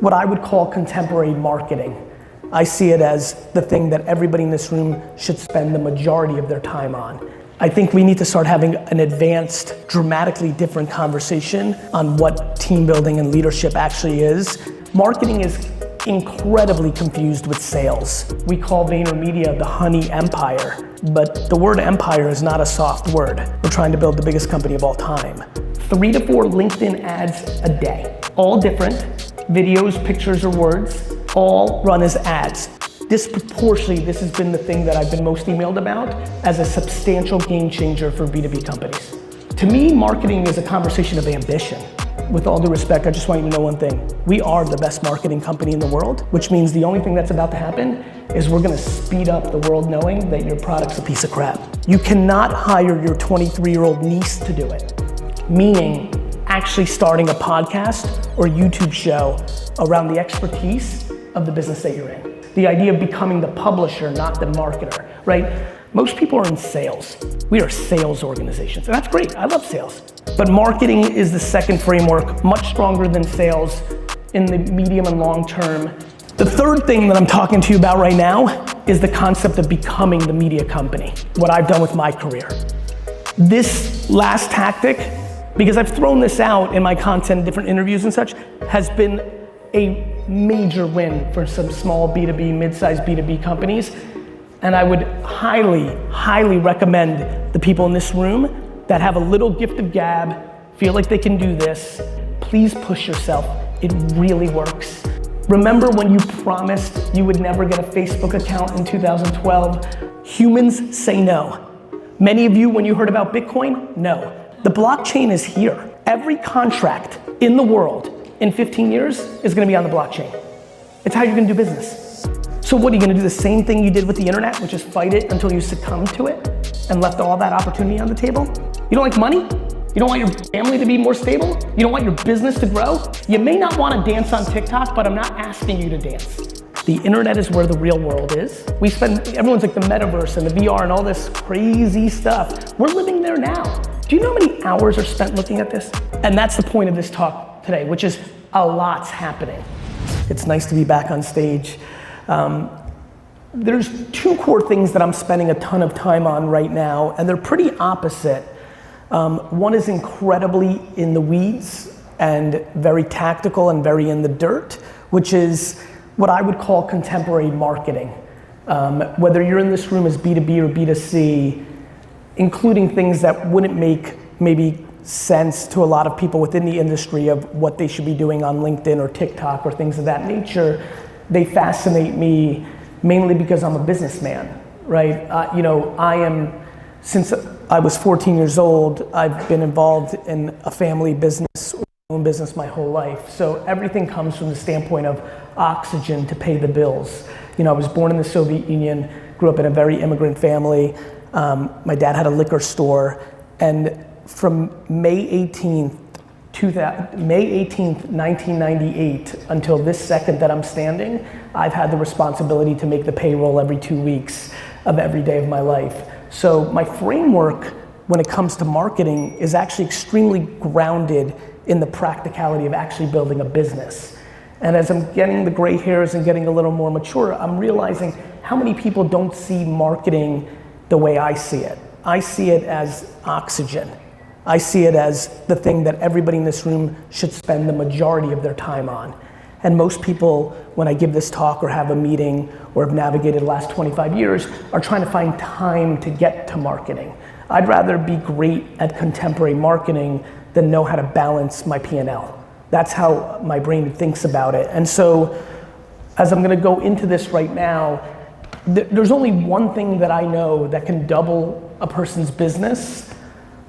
what I would call contemporary marketing. I see it as the thing that everybody in this room should spend the majority of their time on. I think we need to start having an advanced, dramatically different conversation on what team building and leadership actually is. Marketing is incredibly confused with sales. We call VaynerMedia the honey empire, but the word empire is not a soft word. We're trying to build the biggest company of all time. 3 to 4 LinkedIn ads a day, all different, videos, pictures, or words, all run as ads. Disproportionately, this has been the thing that I've been most emailed about as a substantial game changer for B2B companies. To me, marketing is a conversation of ambition. With all due respect, I just want you to know one thing. We are the best marketing company in the world, which means the only thing that's about to happen is we're gonna speed up the world knowing that your product's a piece of crap. You cannot hire your 23-year-old niece to do it. Meaning, actually starting a podcast or YouTube show around the expertise of the business that you're in. The idea of becoming the publisher, not the marketer, right? Most people are in sales. We are sales organizations, and that's great, I love sales. But marketing is the second framework, much stronger than sales in the medium and long term. The third thing that I'm talking to you about right now is the concept of becoming the media company, what I've done with my career. This last tactic, because I've thrown this out in my content, different interviews and such, has been a major win for some small B2B, mid-sized B2B companies. And I would highly, highly recommend the people in this room that have a little gift of gab, feel like they can do this, please push yourself. It really works. Remember when you promised you would never get a Facebook account in 2012? Humans say no. Many of you, when you heard about Bitcoin, no. The blockchain is here. Every contract in the world in 15 years is gonna be on the blockchain. It's how you're gonna do business. So what, are you gonna do the same thing you did with the internet, which is fight it until you succumb to it and left all that opportunity on the table? You don't like money? You don't want your family to be more stable? You don't want your business to grow? You may not wanna dance on TikTok, but I'm not asking you to dance. The internet is where the real world is. Everyone's like the metaverse and the VR and all this crazy stuff. We're living there now. Do you know how many hours are spent looking at this? And that's the point of this talk today, which is a lot's happening. It's nice to be back on stage. There's 2 core things that I'm spending a ton of time on right now, and they're pretty opposite. One is incredibly in the weeds and very tactical and very in the dirt, which is what I would call contemporary marketing. Whether you're in this room as B2B or B2C, including things that wouldn't make maybe sense to a lot of people within the industry of what they should be doing on LinkedIn or TikTok or things of that nature, they fascinate me mainly because I'm a businessman, right? Since I was 14 years old, I've been involved in a family business, own business my whole life. So everything comes from the standpoint of oxygen to pay the bills. I was born in the Soviet Union, grew up in a very immigrant family. My dad had a liquor store, and from May 18th, 1998 until this second that I'm standing, I've had the responsibility to make the payroll every 2 weeks of every day of my life. So my framework when it comes to marketing is actually extremely grounded in the practicality of actually building a business. And as I'm getting the gray hairs and getting a little more mature, I'm realizing how many people don't see marketing the way I see it. I see it as oxygen. I see it as the thing that everybody in this room should spend the majority of their time on. And most people, when I give this talk or have a meeting or have navigated the last 25 years, are trying to find time to get to marketing. I'd rather be great at contemporary marketing than know how to balance my P&L. That's how my brain thinks about it. And so, as I'm gonna go into this right now, there's only one thing that I know that can double a person's business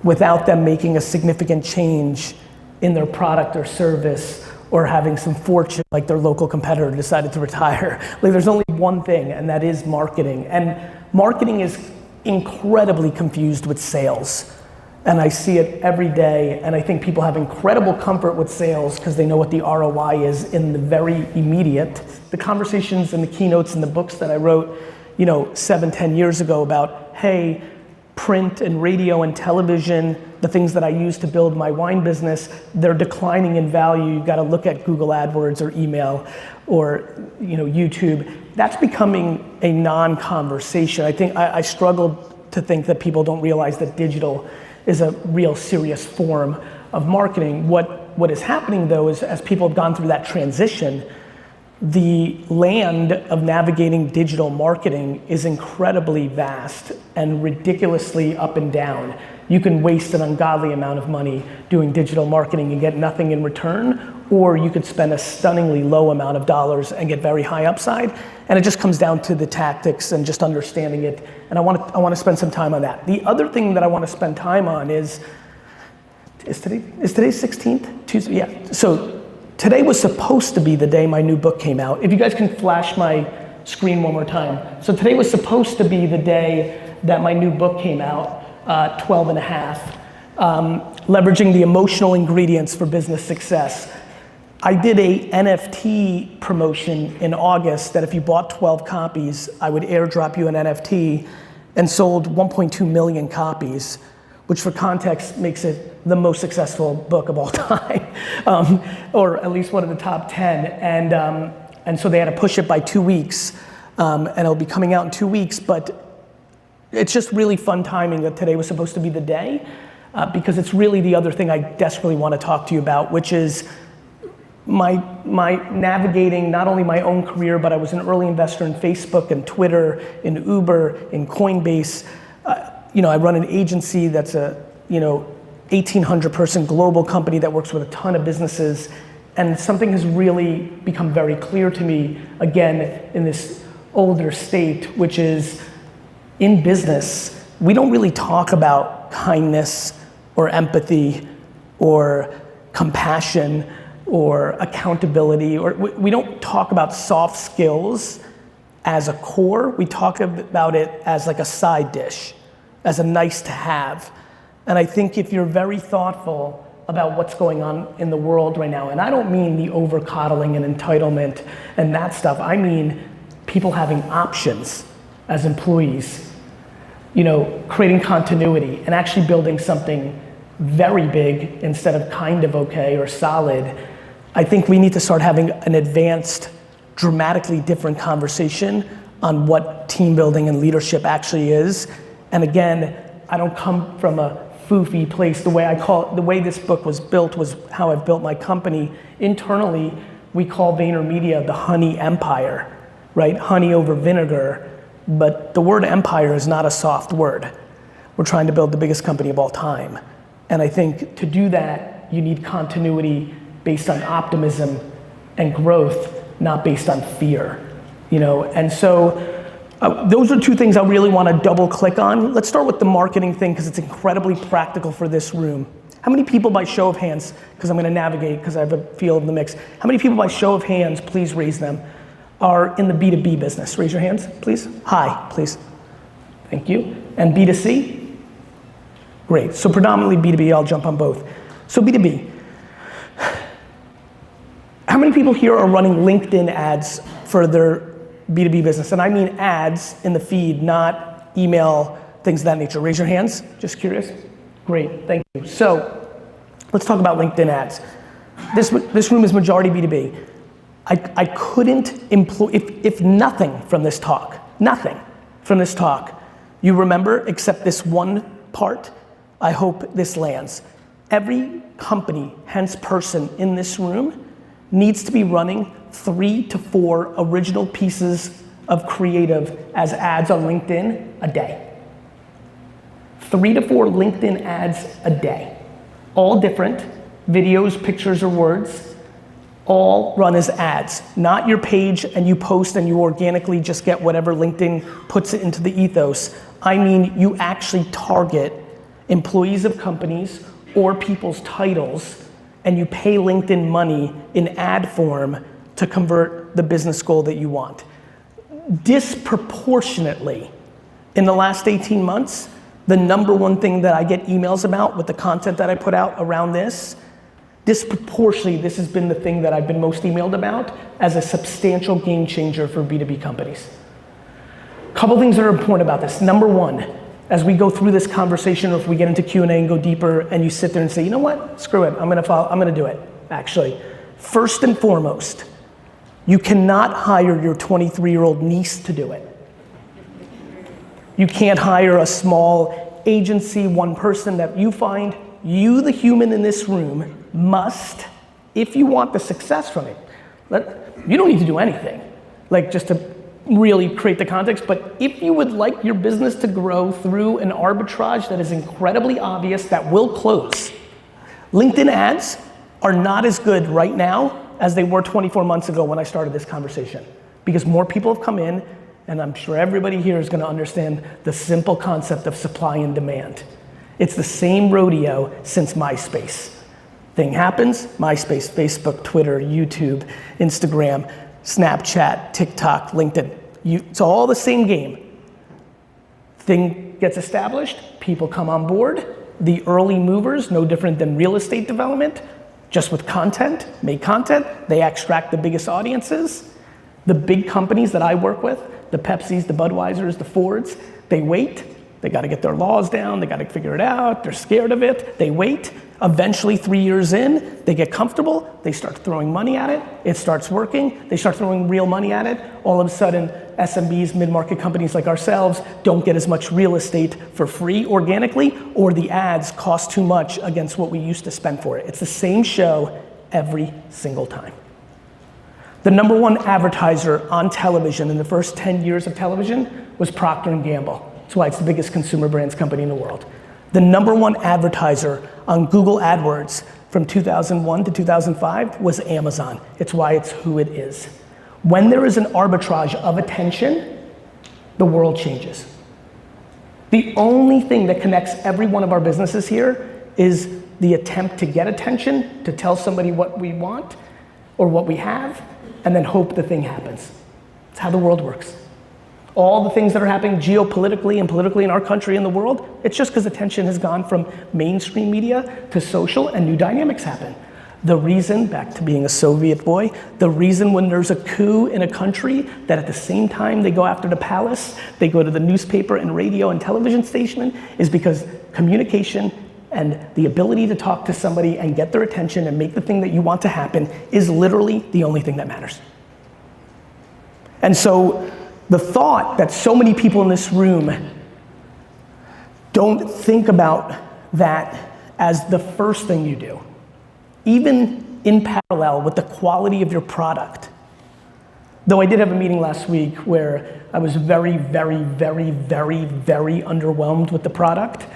without them making a significant change in their product or service or having some fortune like their local competitor decided to retire. Like, there's only one thing, and that is marketing. And marketing is incredibly confused with sales. And I see it every day, and I think people have incredible comfort with sales because they know what the ROI is in the very immediate. The conversations and the keynotes and the books that I wrote, 7, 10 years ago about, hey, print and radio and television, the things that I use to build my wine business, they're declining in value. You gotta look at Google AdWords or email or YouTube. That's becoming a non-conversation. I think I struggle to think that people don't realize that digital is a real serious form of marketing. What is happening though is as people have gone through that transition, the land of navigating digital marketing is incredibly vast and ridiculously up and down. You can waste an ungodly amount of money doing digital marketing and get nothing in return, or you could spend a stunningly low amount of dollars and get very high upside. And it just comes down to the tactics and just understanding it. And I want to spend some time on that. The other thing that I want to spend time on is today 16th? Tuesday, yeah. So today was supposed to be the day my new book came out. If you guys can flash my screen one more time. So today was supposed to be the day that my new book came out, 12 and a half, leveraging the emotional ingredients for business success. I did a NFT promotion in August that if you bought 12 copies, I would airdrop you an NFT, and sold 1.2 million copies, which for context makes it the most successful book of all time, or at least one of the top 10. And so they had to push it by 2 weeks, and it'll be coming out in 2 weeks, but it's just really fun timing that today was supposed to be the day, because it's really the other thing I desperately want to talk to you about, which is my navigating not only my own career, but I was an early investor in Facebook and Twitter, in Uber, in Coinbase. I run an agency that's a 1,800 person global company that works with a ton of businesses, and something has really become very clear to me, again, in this older state, which is in business, we don't really talk about kindness or empathy or compassion or accountability, or we don't talk about soft skills as a core. We talk about it as like a side dish, as a nice to have. And I think if you're very thoughtful about what's going on in the world right now, and I don't mean the over coddling and entitlement and that stuff, I mean people having options as employees, creating continuity and actually building something very big instead of kind of okay or solid. I think we need to start having an advanced, dramatically different conversation on what team building and leadership actually is. And again, I don't come from a foofy place. The way this book was built was how I've built my company. Internally, we call VaynerMedia the honey empire, right? Honey over vinegar, but the word empire is not a soft word. We're trying to build the biggest company of all time. And I think to do that, you need continuity based on optimism and growth, not based on fear, And so those are two things I really want to double click on. Let's start with the marketing thing because it's incredibly practical for this room. How many people by show of hands, because I'm going to navigate because I have a feel of the mix. How many people by show of hands, please raise them, are in the B2B business? Raise your hands, please. Hi, please. Thank you. And B2C? Great. So predominantly B2B, I'll jump on both. So B2B. How many people here are running LinkedIn ads for their B2B business? And I mean ads in the feed, not email, things of that nature. Raise your hands, just curious. Great, thank you. So let's talk about LinkedIn ads. This room is majority B2B. I couldn't employ, if nothing from this talk, you remember except this one part, I hope this lands. Every company, hence person in this room, needs to be running 3 to 4 original pieces of creative as ads on LinkedIn a day. 3 to 4 LinkedIn ads a day. All different, videos, pictures, or words, all run as ads. Not your page and you post and you organically just get whatever LinkedIn puts it into the ethos. I mean, you actually target employees of companies or people's titles, and you pay LinkedIn money in ad form to convert the business goal that you want. Disproportionately, in the last 18 months, the number one thing that I get emails about with the content that I put out around this, disproportionately, this has been the thing that I've been most emailed about as a substantial game changer for B2B companies. Couple things that are important about this. Number one, as we go through this conversation, or if we get into Q&A and go deeper, and you sit there and say, you know what, screw it, I'm gonna do it, actually. First and foremost, you cannot hire your 23-year-old niece to do it. You can't hire a small agency, one person that you find. You, the human in this room, must, if you want the success from it, you don't need to do anything, like just to really create the context, but if you would like your business to grow through an arbitrage that is incredibly obvious, that will close. LinkedIn ads are not as good right now as they were 24 months ago when I started this conversation, because more people have come in, and I'm sure everybody here is gonna understand the simple concept of supply and demand. It's the same rodeo since MySpace. Thing happens, MySpace, Facebook, Twitter, YouTube, Instagram, Snapchat, TikTok, LinkedIn. It's all the same game. Thing gets established, people come on board. The early movers, no different than real estate development, just with content, make content, they extract the biggest audiences. The big companies that I work with, the Pepsis, the Budweisers, the Fords, they wait. They gotta get their laws down, they gotta figure it out, they're scared of it, they wait. Eventually, 3 years in, they get comfortable, they start throwing money at it, it starts working, they start throwing real money at it. All of a sudden, SMBs, mid-market companies like ourselves don't get as much real estate for free organically, or the ads cost too much against what we used to spend for it. It's the same show every single time. The #1 advertiser on television in the first 10 years of television was Procter & Gamble. That's why it's the biggest consumer brands company in the world. The #1 advertiser on Google AdWords from 2001 to 2005 was Amazon. It's why it's who it is. When there is an arbitrage of attention, the world changes. The only thing that connects every one of our businesses here is the attempt to get attention, to tell somebody what we want or what we have, and then hope the thing happens. It's how the world works. All the things that are happening geopolitically and politically in our country and the world, it's just because attention has gone from mainstream media to social, and new dynamics happen. The reason, back to being a Soviet boy, the reason when there's a coup in a country that at the same time they go after the palace, they go to the newspaper and radio and television station, is because communication and the ability to talk to somebody and get their attention and make the thing that you want to happen is literally the only thing that matters. And so, the thought that so many people in this room don't think about that as the first thing you do, even in parallel with the quality of your product. Though I did have a meeting last week where I was very, very, very, very, very underwhelmed with the product,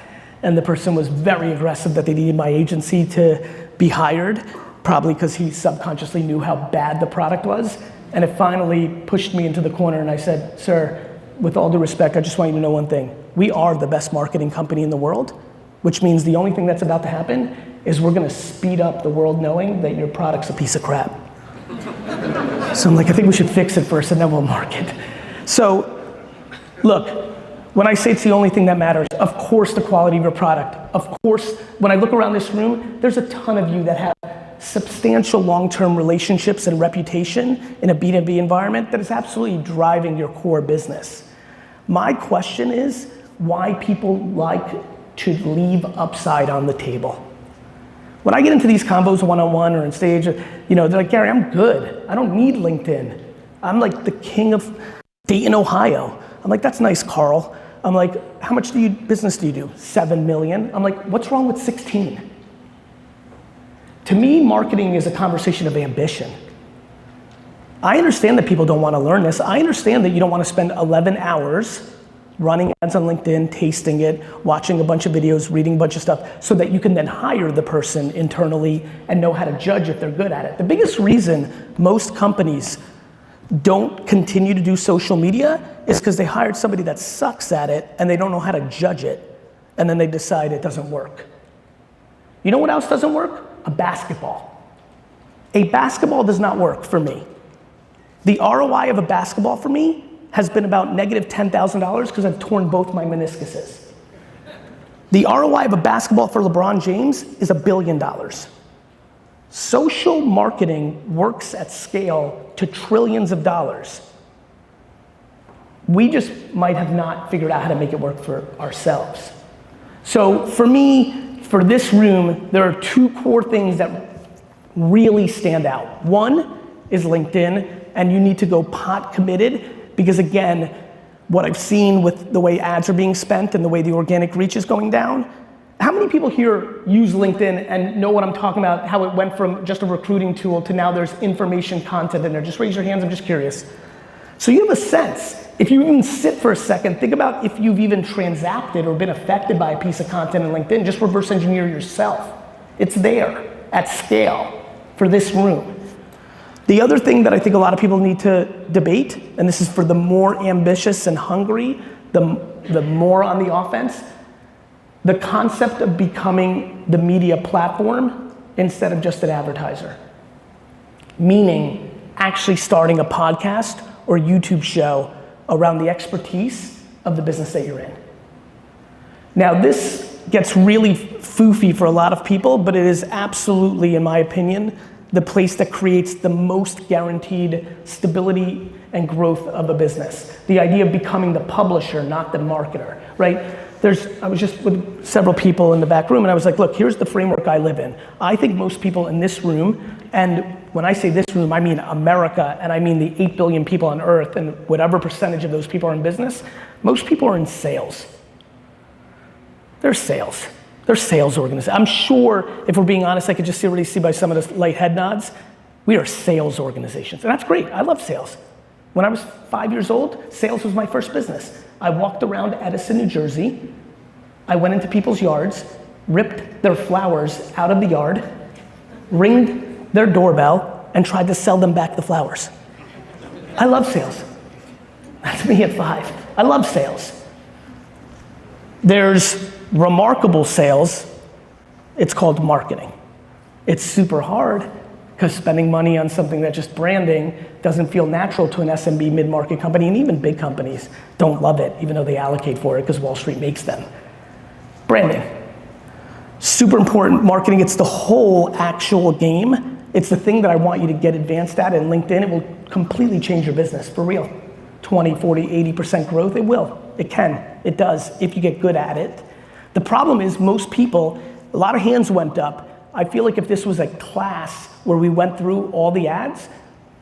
and the person was very aggressive that they needed my agency to be hired, probably because he subconsciously knew how bad the product was. And it finally pushed me into the corner, and I said, sir, with all due respect, I just want you to know one thing. We are the best marketing company in the world, which means the only thing that's about to happen is we're gonna speed up the world knowing that your product's a piece of crap. So I'm like, I think we should fix it first and then we'll market. So, look, when I say it's the only thing that matters, of course the quality of your product. Of course, when I look around this room, there's a ton of you that have substantial long-term relationships and reputation in a B2B environment that is absolutely driving your core business. My question is why people like to leave upside on the table. When I get into these combos one-on-one or on stage, you know, they're like, Gary, I'm good. I don't need LinkedIn. I'm like the king of Dayton, Ohio. I'm like, that's nice, Carl. I'm like, how much business do you do? 7 million. I'm like, what's wrong with 16? To me, marketing is a conversation of ambition. I understand that people don't want to learn this. I understand that you don't want to spend 11 hours running ads on LinkedIn, tasting it, watching a bunch of videos, reading a bunch of stuff, so that you can then hire the person internally and know how to judge if they're good at it. The biggest reason most companies don't continue to do social media is because they hired somebody that sucks at it and they don't know how to judge it, and then they decide it doesn't work. You know what else doesn't work? A basketball. A basketball does not work for me. The ROI of a basketball for me has been about negative $10,000 because I've torn both my meniscuses. The ROI of a basketball for LeBron James is $1 billion. Social marketing works at scale to trillions of dollars. We just might have not figured out how to make it work for ourselves. So for me, for this room, there are two core things that really stand out. One is LinkedIn, and you need to go pot committed, because again, what I've seen with the way ads are being spent and the way the organic reach is going down, how many people here use LinkedIn and know what I'm talking about, how it went from just a recruiting tool to now there's information content in there? Just raise your hands, I'm just curious. So you have a sense. If you even sit for a second, think about if you've even transacted or been affected by a piece of content in LinkedIn, just reverse engineer yourself. It's there at scale for this room. The other thing that I think a lot of people need to debate, and this is for the more ambitious and hungry, the more on the offense, the concept of becoming the media platform instead of just an advertiser. Meaning actually starting a podcast or YouTube show around the expertise of the business that you're in. Now this gets really foofy for a lot of people, but it is absolutely, in my opinion, the place that creates the most guaranteed stability and growth of a business. The idea of becoming the publisher, not the marketer, right? I was just with several people in the back room and I was like, look, here's the framework I live in. I think most people in this room, and when I say this room, I mean America, and I mean the 8 billion people on earth, and whatever percentage of those people are in business, most people are in sales. They're sales. They're sales organizations. I'm sure, if we're being honest, I could just already see by some of the light head nods, we are sales organizations, and that's great. I love sales. When I was 5 years old, sales was my first business. I walked around Edison, New Jersey. I went into people's yards, ripped their flowers out of the yard, ringed their doorbell, and tried to sell them back the flowers. I love sales. That's me at 5. I love sales. There's remarkable sales. It's called marketing. It's super hard because spending money on something that's just branding doesn't feel natural to an SMB mid-market company, and even big companies don't love it, even though they allocate for it because Wall Street makes them. Branding. Super important. Marketing, it's the whole actual game. It's the thing that I want you to get advanced at, and LinkedIn, it will completely change your business, for real. 20, 40, 80% growth, it will. It can, it does, if you get good at it. The problem is most people, a lot of hands went up. I feel like if this was a class where we went through all the ads,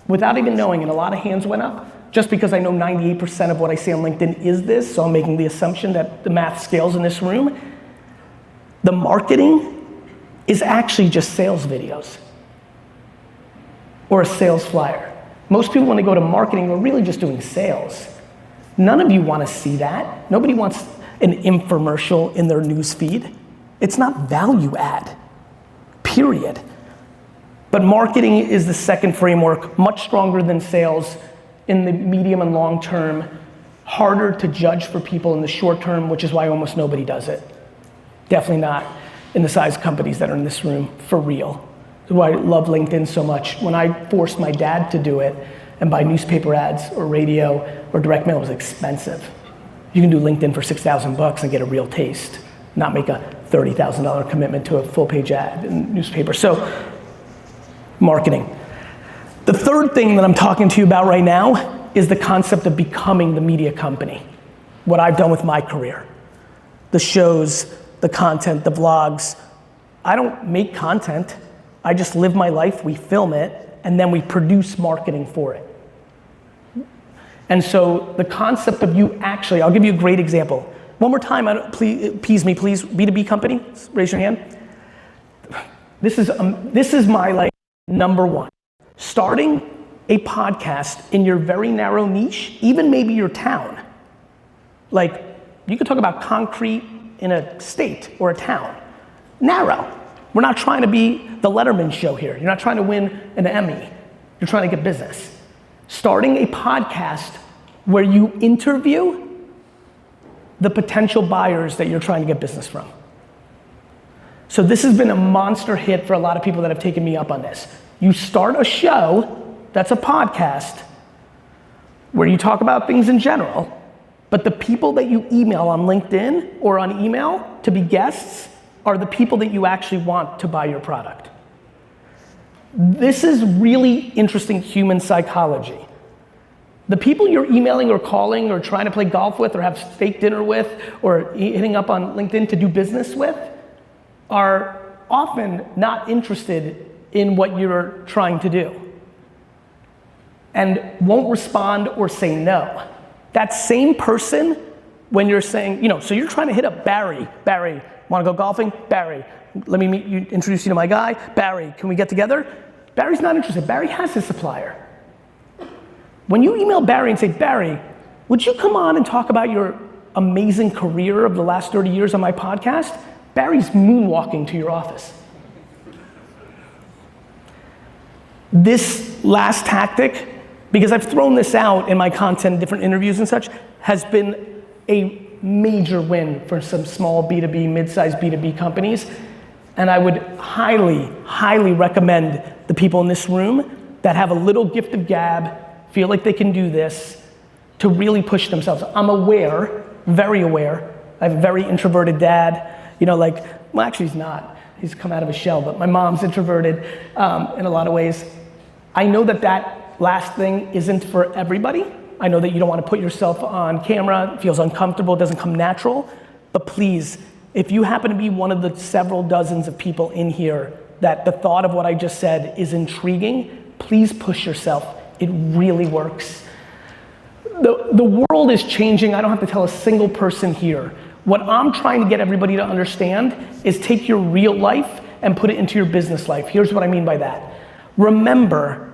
without even knowing, and a lot of hands went up, just because I know 98% of what I say on LinkedIn is this, so I'm making the assumption that the math scales in this room. The marketing is actually just sales videos or a sales flyer. Most people, when they go to marketing, are really just doing sales. None of you want to see that. Nobody wants an infomercial in their news feed. It's not value add, period. But marketing is the second framework, much stronger than sales in the medium and long term, harder to judge for people in the short term, which is why almost nobody does it. Definitely not in the size companies that are in this room, for real. That's why I love LinkedIn so much. When I forced my dad to do it and buy newspaper ads or radio or direct mail, it was expensive. You can do LinkedIn for $6,000 and get a real taste, not make a $30,000 commitment to a full page ad in newspaper. So, marketing. The third thing that I'm talking to you about right now is the concept of becoming the media company. What I've done with my career. The shows, the content, the vlogs. I don't make content. I just live my life, we film it, and then we produce marketing for it. And so the concept of you actually, I'll give you a great example. One more time, please, B2B company, raise your hand. This is my like number one. Starting a podcast in your very narrow niche, even maybe your town. Like, you could talk about concrete in a state or a town. Narrow. We're not trying to be the Letterman show here. You're not trying to win an Emmy. You're trying to get business. Starting a podcast where you interview the potential buyers that you're trying to get business from. So this has been a monster hit for a lot of people that have taken me up on this. You start a show that's a podcast where you talk about things in general, but the people that you email on LinkedIn or on email to be guests are the people that you actually want to buy your product. This is really interesting human psychology. The people you're emailing or calling or trying to play golf with or have steak dinner with or hitting up on LinkedIn to do business with are often not interested in what you're trying to do and won't respond or say no. That same person, when you're saying, so you're trying to hit up Barry, wanna go golfing? Barry, let me introduce you to my guy. Barry, can we get together? Barry's not interested. Barry has his supplier. When you email Barry and say, Barry, would you come on and talk about your amazing career of the last 30 years on my podcast? Barry's moonwalking to your office. This last tactic, because I've thrown this out in my content, different interviews and such, has been a major win for some small B2B, mid-sized B2B companies. And I would highly, highly recommend the people in this room that have a little gift of gab, feel like they can do this, to really push themselves. I'm aware, very aware, I have a very introverted dad, well actually he's not, he's come out of his shell, but my mom's introverted in a lot of ways. I know that last thing isn't for everybody. I know that you don't want to put yourself on camera, it feels uncomfortable, it doesn't come natural, but please, if you happen to be one of the several dozens of people in here that the thought of what I just said is intriguing, please push yourself. It really works. The world is changing. I don't have to tell a single person here. What I'm trying to get everybody to understand is take your real life and put it into your business life. Here's what I mean by that. Remember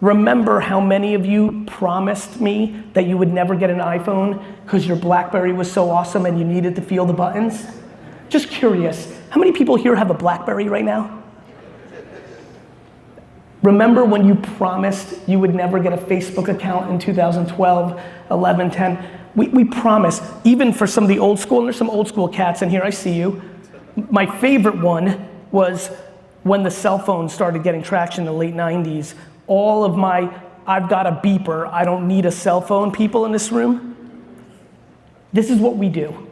how many of you promised me that you would never get an iPhone because your BlackBerry was so awesome and you needed to feel the buttons? Just curious, how many people here have a BlackBerry right now? Remember when you promised you would never get a Facebook account in 2012, 11, 10? We promise, even for some of the old school, and there's some old school cats in here, I see you. My favorite one was when the cell phone started getting traction in the late 90s. All of my, I've got a beeper, I don't need a cell phone people in this room. This is what we do.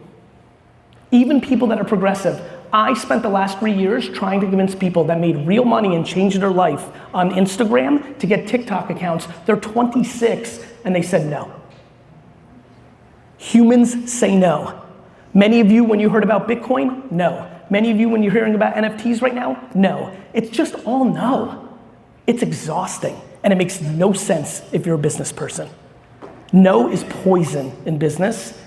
Even people that are progressive. I spent the last 3 years trying to convince people that made real money and changed their life on Instagram to get TikTok accounts. They're 26 and they said no. Humans say no. Many of you, when you heard about Bitcoin, no. Many of you, when you're hearing about NFTs right now, no. It's just all no. It's exhausting and it makes no sense if you're a business person. No is poison in business.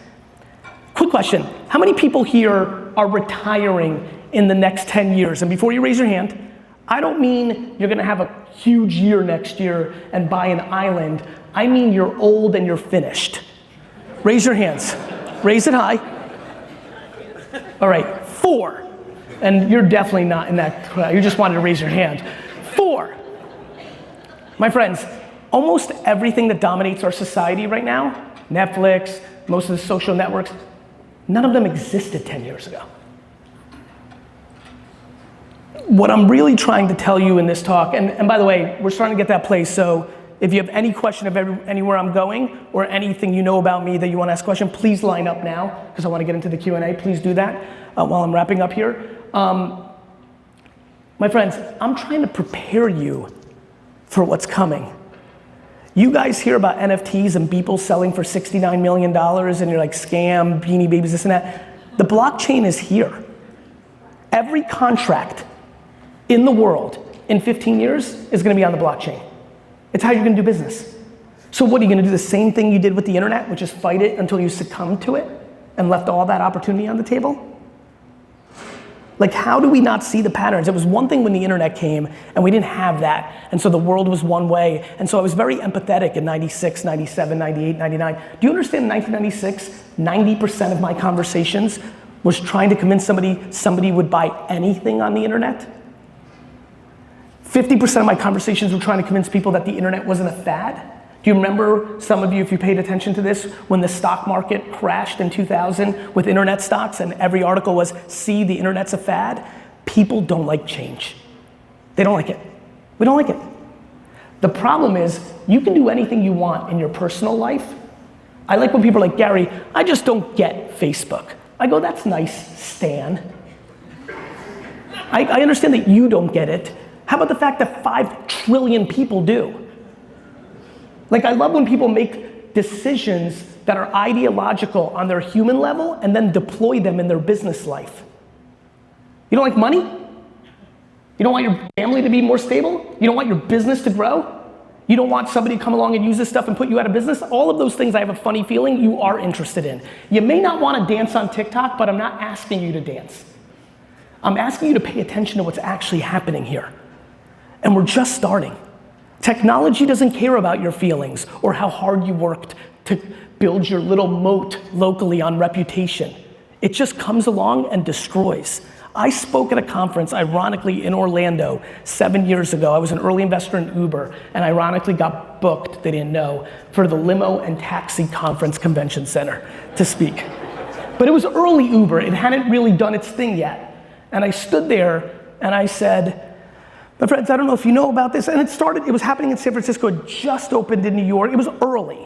Quick question, how many people here are retiring in the next 10 years? And before you raise your hand, I don't mean you're gonna have a huge year next year and buy an island. I mean you're old and you're finished. Raise your hands, raise it high. All right, 4. And you're definitely not in that crowd, you just wanted to raise your hand. 4. My friends, almost everything that dominates our society right now, Netflix, most of the social networks, none of them existed 10 years ago. What I'm really trying to tell you in this talk, and by the way, we're starting to get that place, so if you have any question of anywhere I'm going or anything you know about me that you want to ask a question, please line up now, because I want to get into the Q&A. Please do that while I'm wrapping up here. My friends, I'm trying to prepare you for what's coming. You guys hear about NFTs and people selling for $69 million and you're like, scam, Beanie Babies, this and that. The blockchain is here. Every contract in the world in 15 years is gonna be on the blockchain. It's how you're gonna do business. So what, are you gonna do the same thing you did with the internet, which is fight it until you succumb to it and left all that opportunity on the table? Like, how do we not see the patterns? It was one thing when the internet came and we didn't have that. And so the world was one way. And so I was very empathetic in 96, 97, 98, 99. Do you understand in 1996, 90% of my conversations was trying to convince somebody would buy anything on the internet? 50% of my conversations were trying to convince people that the internet wasn't a fad. Do you remember, some of you, if you paid attention to this, when the stock market crashed in 2000 with internet stocks and every article was, see, the internet's a fad? People don't like change. They don't like it. We don't like it. The problem is, you can do anything you want in your personal life. I like when people are like, Gary, I just don't get Facebook. I go, that's nice, Stan. I understand that you don't get it. How about the fact that 5 trillion people do? Like, I love when people make decisions that are ideological on their human level and then deploy them in their business life. You don't like money? You don't want your family to be more stable? You don't want your business to grow? You don't want somebody to come along and use this stuff and put you out of business? All of those things I have a funny feeling you are interested in. You may not want to dance on TikTok, but I'm not asking you to dance. I'm asking you to pay attention to what's actually happening here. And we're just starting. Technology doesn't care about your feelings or how hard you worked to build your little moat locally on reputation. It just comes along and destroys. I spoke at a conference, ironically, in Orlando 7 years ago. I was an early investor in Uber, and ironically got booked, they didn't know, for the Limo and Taxi Conference Convention Center to speak. But it was early Uber, it hadn't really done its thing yet. And I stood there and I said, my friends, I don't know if you know about this, and it was happening in San Francisco, it just opened in New York, it was early.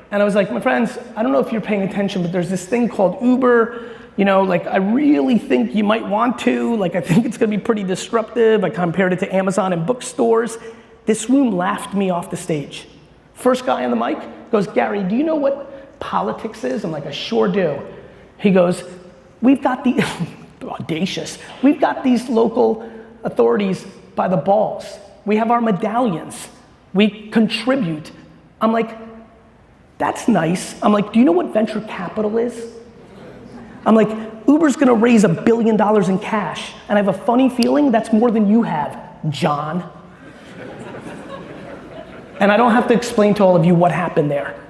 And I was like, my friends, I don't know if you're paying attention, but there's this thing called Uber. You know, like I really think you might want to, like I think it's gonna be pretty disruptive. I compared it to Amazon and bookstores. This room laughed me off the stage. First guy on the mic goes, Gary, do you know what politics is? I'm like, I sure do. He goes, we've got the, audacious, we've got these local authorities by the balls. We have our medallions. We contribute. I'm like, that's nice. I'm like, do you know what venture capital is? I'm like, Uber's gonna raise $1 billion in cash, and I have a funny feeling that's more than you have, John. And I don't have to explain to all of you what happened there.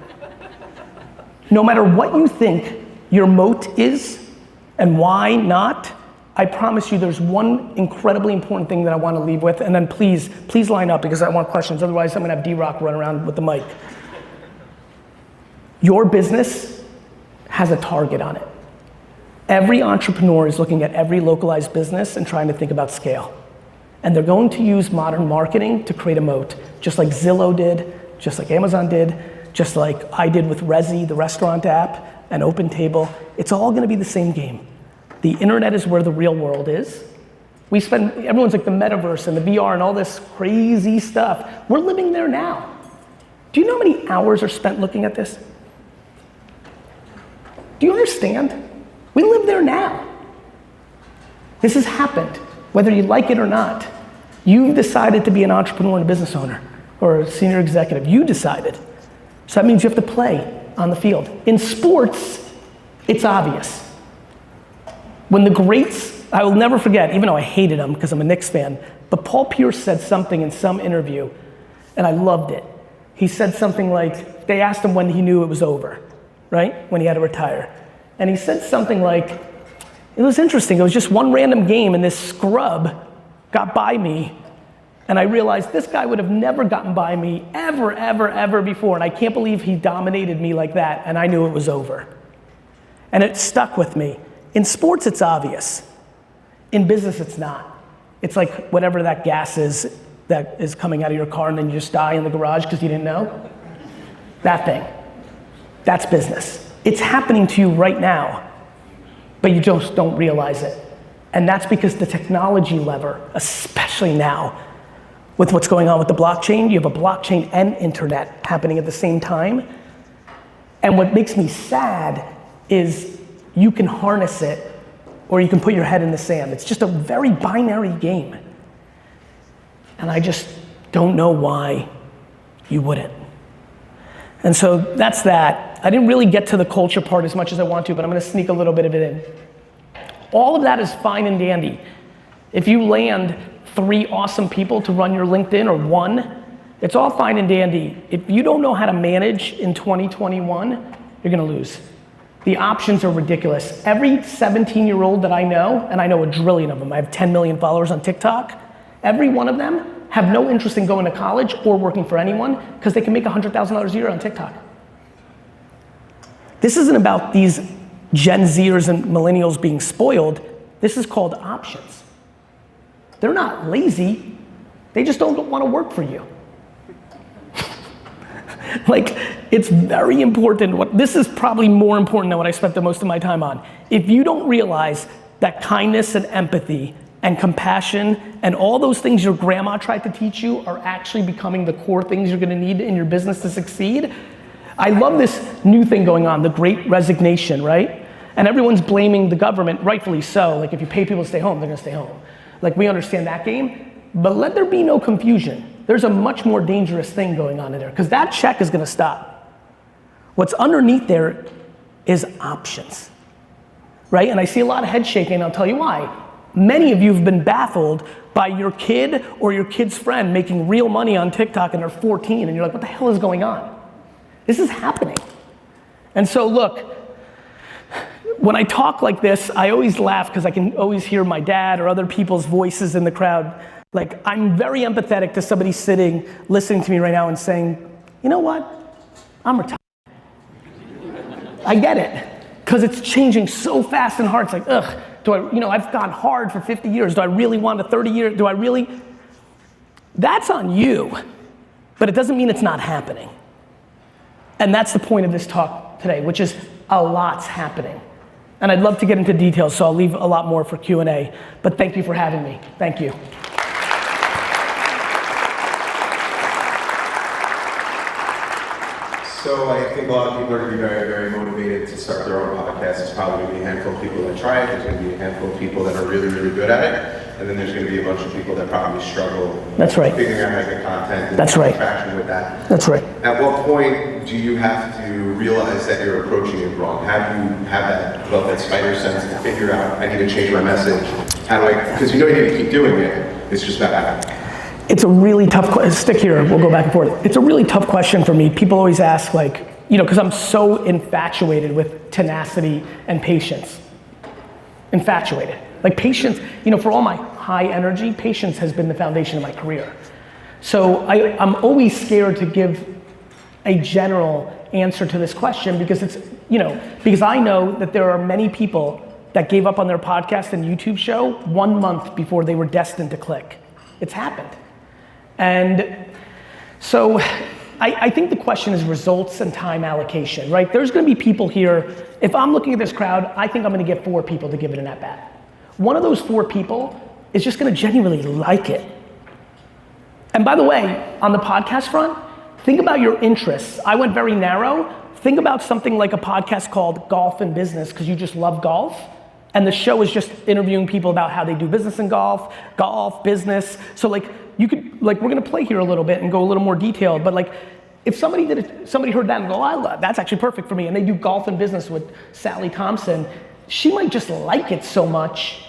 No matter what you think your moat is and why not, I promise you there's one incredibly important thing that I wanna leave with, and then please line up because I want questions, otherwise I'm gonna have D-Rock run around with the mic. Your business has a target on it. Every entrepreneur is looking at every localized business and trying to think about scale. And they're going to use modern marketing to create a moat, just like Zillow did, just like Amazon did, just like I did with Resy, the restaurant app, and OpenTable. It's all gonna be the same game. The internet is where the real world is. Everyone's like the metaverse and the VR and all this crazy stuff. We're living there now. Do you know how many hours are spent looking at this? Do you understand? We live there now. This has happened, whether you like it or not. You've decided to be an entrepreneur and a business owner or a senior executive. You decided. So that means you have to play on the field. In sports, it's obvious. When the greats, I will never forget, even though I hated him because I'm a Knicks fan, but Paul Pierce said something in some interview and I loved it. He said something like, they asked him when he knew it was over, right? When he had to retire. And he said something like, it was interesting, it was just one random game and this scrub got by me and I realized this guy would have never gotten by me ever before, and I can't believe he dominated me like that, and I knew it was over. And it stuck with me. In sports, it's obvious. In business, it's not. It's like whatever that gas is that is coming out of your car and then you just die in the garage because you didn't know. That thing. That's business. It's happening to you right now, but you just don't realize it. And that's because the technology lever, especially now, with what's going on with the blockchain, you have a blockchain and internet happening at the same time. And what makes me sad is you can harness it or you can put your head in the sand. It's just a very binary game. And I just don't know why you wouldn't. And so that's that. I didn't really get to the culture part as much as I want to, but I'm gonna sneak a little bit of it in. All of that is fine and dandy. If you land 3 awesome people to run your LinkedIn or 1, it's all fine and dandy. If you don't know how to manage in 2021, you're gonna lose. The options are ridiculous. Every 17-year-old that I know, and I know a trillion of them, I have 10 million followers on TikTok, every one of them have no interest in going to college or working for anyone because they can make $100,000 a year on TikTok. This isn't about these Gen Zers and millennials being spoiled. This is called options. They're not lazy. They just don't want to work for you. Like, it's very important. This is probably more important than what I spent the most of my time on. If you don't realize that kindness and empathy and compassion and all those things your grandma tried to teach you are actually becoming the core things you're gonna need in your business to succeed, I love this new thing going on, the great resignation, right? And everyone's blaming the government, rightfully so. Like if you pay people to stay home, they're gonna stay home. Like we understand that game, but let there be no confusion. There's a much more dangerous thing going on in there because that check is gonna stop. What's underneath there is options, right? And I see a lot of head shaking, and I'll tell you why. Many of you have been baffled by your kid or your kid's friend making real money on TikTok and they're 14 and you're like, what the hell is going on? This is happening. And so look, when I talk like this, I always laugh because I can always hear my dad or other people's voices in the crowd. Like I'm very empathetic to somebody sitting, listening to me right now and saying, you know what? I'm retired. I get it, because it's changing so fast and hard. It's like, ugh, I've gone hard for 50 years. Do I really want a 30-year, do I really? That's on you, but it doesn't mean it's not happening. And that's the point of this talk today, which is a lot's happening. And I'd love to get into details, so I'll leave a lot more for Q&A, but thank you for having me. Thank you. So I think a lot of people are going to be very, very motivated to start their own podcast. There's probably going to be a handful of people that try it. There's going to be a handful of people that are really, really good at it. And then there's going to be a bunch of people that probably struggle That's right. figuring out how to get content and That's right. traction with that. That's right. At what point do you have to realize that you're approaching it wrong? How do you have develop that spider sense to figure out, I need to change my message? How do I, because you need to keep doing it. It's just about happening. It's a really tough question. Stick here, we'll go back and forth. It's a really tough question for me. People always ask because I'm so infatuated with tenacity and patience. Infatuated. Like patience, for all my high energy, patience has been the foundation of my career. So I'm always scared to give a general answer to this question because because I know that there are many people that gave up on their podcast and YouTube show 1 month before they were destined to click. It's happened. And so I think the question is results and time allocation, right? There's gonna be people here, if I'm looking at this crowd, I think I'm gonna get 4 people to give it an at-bat. One of those 4 people is just gonna genuinely like it. And by the way, on the podcast front, think about your interests. I went very narrow. Think about something like a podcast called Golf and Business because you just love golf. And the show is just interviewing people about how they do business in golf, business. So you could, we're gonna play here a little bit and go a little more detailed, but if somebody heard that and go, that's actually perfect for me, and they do golf and business with Sally Thompson, she might just like it so much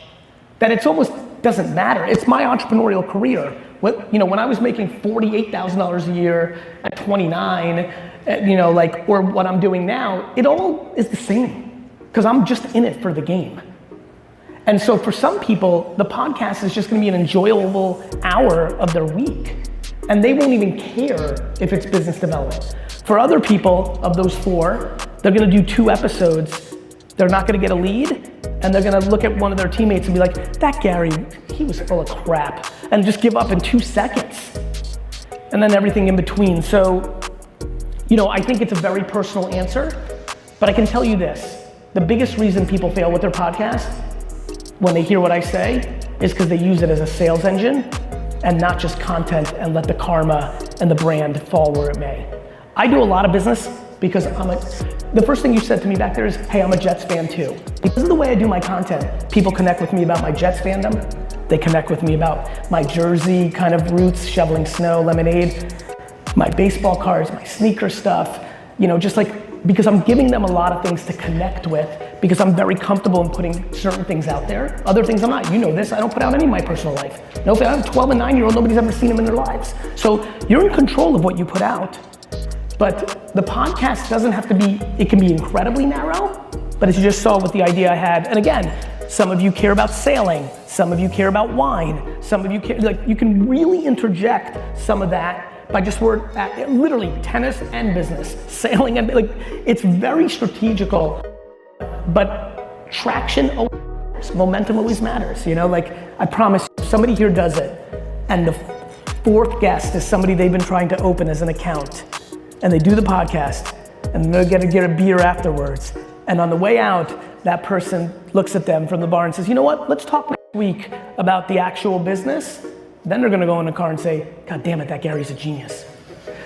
that it's almost doesn't matter. It's my entrepreneurial career. When I was making $48,000 a year at 29, or what I'm doing now, it all is the same because I'm just in it for the game. And so for some people, the podcast is just gonna be an enjoyable hour of their week. And they won't even care if it's business development. For other people, of those 4, they're gonna do 2 episodes, they're not gonna get a lead, and they're gonna look at one of their teammates and be like, that Gary, he was full of crap, and just give up in 2 seconds. And then everything in between. So, I think it's a very personal answer, but I can tell you this, the biggest reason people fail with their podcast when they hear what I say is because they use it as a sales engine and not just content and let the karma and the brand fall where it may. I do a lot of business because the first thing you said to me back there is, hey, I'm a Jets fan too. Because of the way I do my content, people connect with me about my Jets fandom. They connect with me about my Jersey kind of roots, shoveling snow, lemonade, my baseball cards, my sneaker stuff, because I'm giving them a lot of things to connect with because I'm very comfortable in putting certain things out there. Other things I'm not. You know this, I don't put out any of my personal life. No, if I have a 12 and 9-year-old, nobody's ever seen them in their lives. So you're in control of what you put out, but the podcast doesn't have to be, it can be incredibly narrow, but as you just saw with the idea I had, and again, some of you care about sailing, some of you care about wine, some of you care, you can really interject some of that by just literally tennis and business, sailing and it's very strategical, but traction always matters, momentum always matters, I promise you, somebody here does it, and the 4th guest is somebody they've been trying to open as an account, and they do the podcast, and they're gonna get a beer afterwards, and on the way out, that person looks at them from the bar and says, you know what, let's talk next week about the actual business. Then they're gonna go in the car and say, God damn it, that Gary's a genius.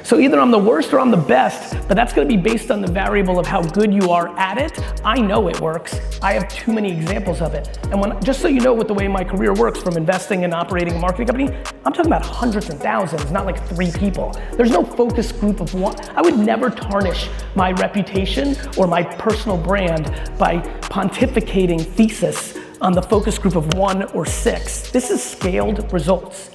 So either I'm the worst or I'm the best, but that's gonna be based on the variable of how good you are at it. I know it works. I have too many examples of it. And just so you know what the way my career works from investing and operating a marketing company, I'm talking about hundreds and thousands, not like 3 people. There's no focus group of one. I would never tarnish my reputation or my personal brand by pontificating thesis on the focus group of 1 or 6. This is scaled results.